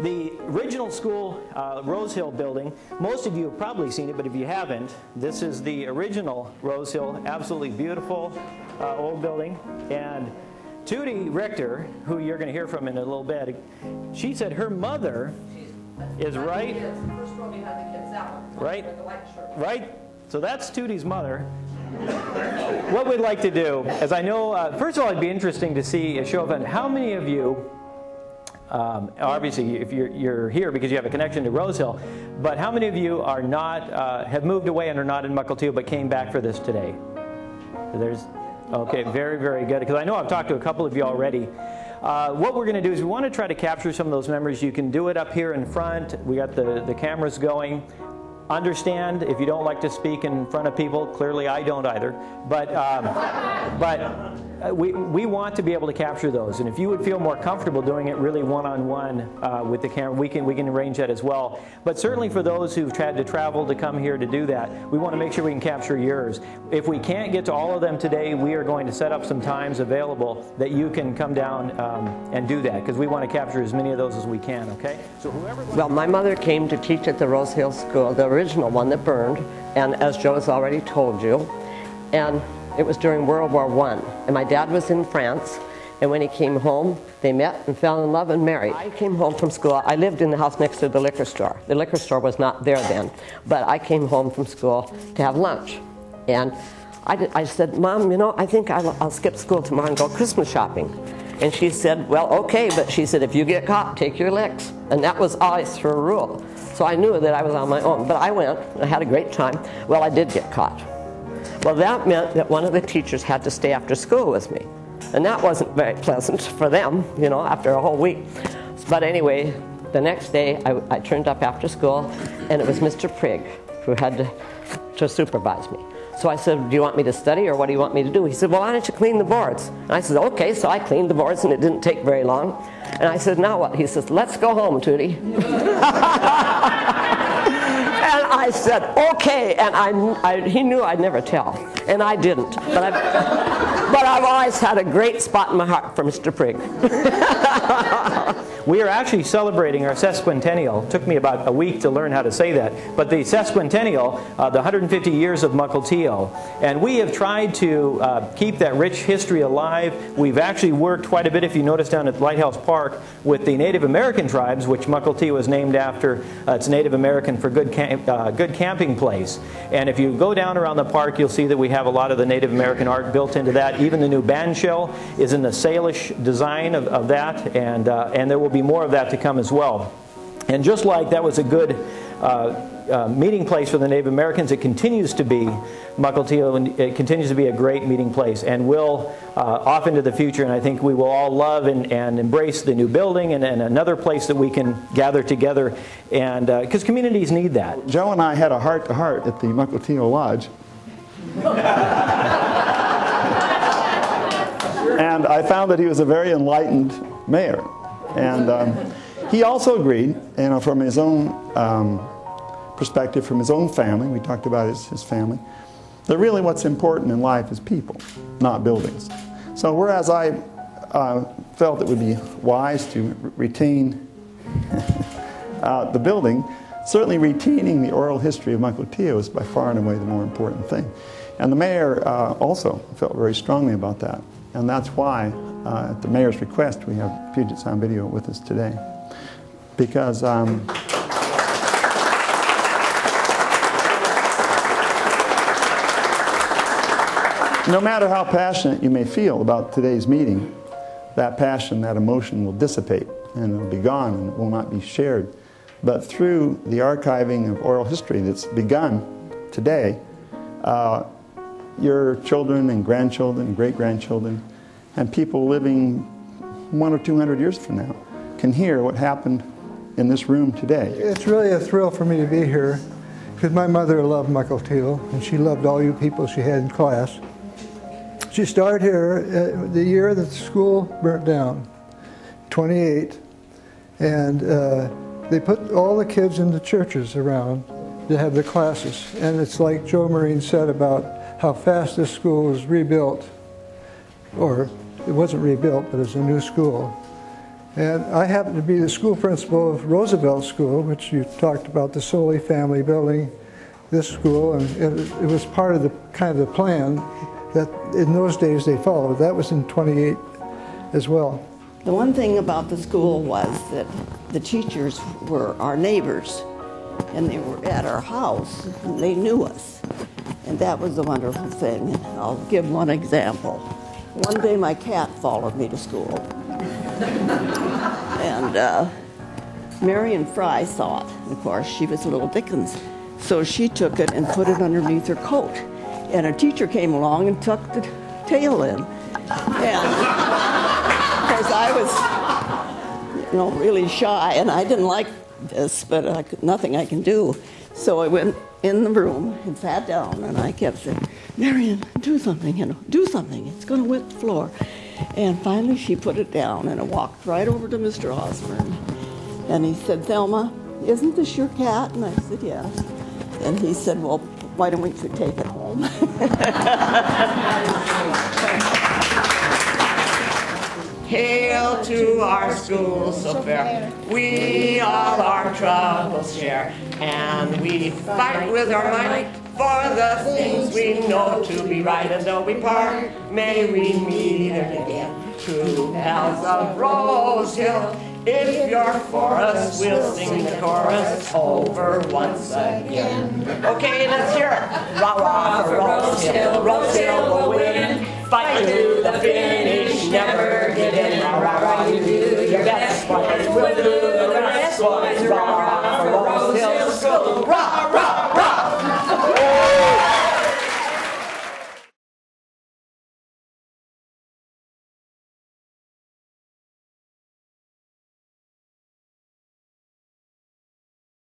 The original school, Rosehill building, most of you have probably seen it, but if you haven't, this is the original Rosehill, absolutely beautiful old building. And Tootie Richter, who you're going to hear from in a little bit, she said her mother is right. Right? Right? So that's Tootie's mother. What we'd like to do, as I know, first of all, it'd be interesting to see a show of hands. How many of you, obviously, if you're here because you have a connection to Rosehill, but how many of you are not, have moved away and are not in Mukilteo but came back for this today? There's, okay, very, very good. Because I know I've talked to a couple of you already. What we're going to do is we want to try to capture some of those memories. You can do it up here in front. We got the cameras going. Understand if you don't like to speak in front of people. Clearly, I don't either. But we want to be able to capture those. And if you would feel more comfortable doing it really one-on-one with the camera, we can arrange that as well. But certainly for those who've tried to travel to come here to do that, we want to make sure we can capture yours. If we can't get to all of them today, we are going to set up some times available that you can come down and do that, because we want to capture as many of those as we can, okay? So whoever... Well, my mother came to teach at the Rosehill School, the original one that burned, and as Joe has already told you, and it was during World War I, and my dad was in France, and when he came home, they met and fell in love and married. I came home from school. I lived in the house next to the liquor store. The liquor store was not there then, but I came home from school to have lunch, and I said, Mom, you know, I think I'll skip school tomorrow and go Christmas shopping. And she said, well, okay, but she said, if you get caught, take your licks. And that was always her rule. So I knew that I was on my own, but I went, and I had a great time. Well, I did get caught. Well, that meant that one of the teachers had to stay after school with me. And that wasn't very pleasant for them, you know, after a whole week. But anyway, the next day, I turned up after school, and it was Mr. Prigg who had to supervise me. So I said, do you want me to study, or what do you want me to do? He said, well, why don't you clean the boards? And I said, okay, so I cleaned the boards, and it didn't take very long. And I said, now what? He says, let's go home, Tootie. And I said, okay, and he knew I'd never tell, and I didn't. But I've always had a great spot in my heart for Mr. Prigg. We are actually celebrating our sesquicentennial. It took me about a week to learn how to say that. But the sesquicentennial, the 150 years of Mukilteo. And we have tried to keep that rich history alive. We've actually worked quite a bit, if you notice down at Lighthouse Park, with the Native American tribes, which Mukilteo is named after. It's Native American for good camping place. And if you go down around the park, you'll see that we have a lot of the Native American art built into that. Even the new band shell is in the Salish design of that, and there will be more of that to come as well. And just like that was a good meeting place for the Native Americans, it continues to be Mukilteo, and it continues to be a great meeting place, and will off into the future. And I think we will all love and embrace the new building and another place that we can gather together, and because communities need that. Joe and I had a heart-to-heart at the Mukilteo Lodge. And I found that he was a very enlightened mayor. And he also agreed, you know, from his own perspective, from his own family, we talked about his family, that really what's important in life is people, not buildings. So whereas I felt it would be wise to retain the building, certainly retaining the oral history of Mukilteo is by far and away the more important thing. And the mayor also felt very strongly about that. And that's why, at the mayor's request, we have Puget Sound Video with us today. Because no matter how passionate you may feel about today's meeting, that passion, that emotion will dissipate, and it will be gone, and it will not be shared. But through the archiving of oral history that's begun today, your children and grandchildren and great-grandchildren and people living 100 or 200 years from now can hear what happened in this room today. It's really a thrill for me to be here, because my mother loved Mukilteo, and she loved all you people she had in class. She started here the year that the school burnt down, 28, and they put all the kids in the churches around to have the classes. And it's like Joe Marine said about how fast this school was rebuilt, or it wasn't rebuilt, but it's a new school. And I happened to be the school principal of Roosevelt School, which you talked about, the Soley family building this school, and it was part of the kind of the plan that in those days they followed. That was in 28 as well. The one thing about the school was that the teachers were our neighbors, and they were at our house, and they knew us. And that was the wonderful thing. I'll give one example. One day my cat followed me to school. And Marion Fry saw it. And of course, she was little Dickens. So she took it and put it underneath her coat. And a teacher came along and tucked the tail in. And because I was, really shy, and I didn't like this, but nothing I can do. So I went in the room and sat down, and I kept saying, Marion, do something, do something. It's going to wet the floor. And finally she put it down, and I walked right over to Mr. Osborne. And he said, Thelma, isn't this your cat? And I said, yes. And he said, well, why don't we take it home? Hail to our school so fair, we all our troubles share, and we fight with our might for the things we know to be right. And though we part, may we meet again. True bells of Rosehill, if you're for us, we'll sing the chorus over once again. Okay, let's hear it. Rah rah for Rosehill, Rosehill will win. Fight to the finish, never give in. Rah rah rah, you do your best, boys. We'll do the rest, boys. Rah rah for Rosehill School. Rah rah.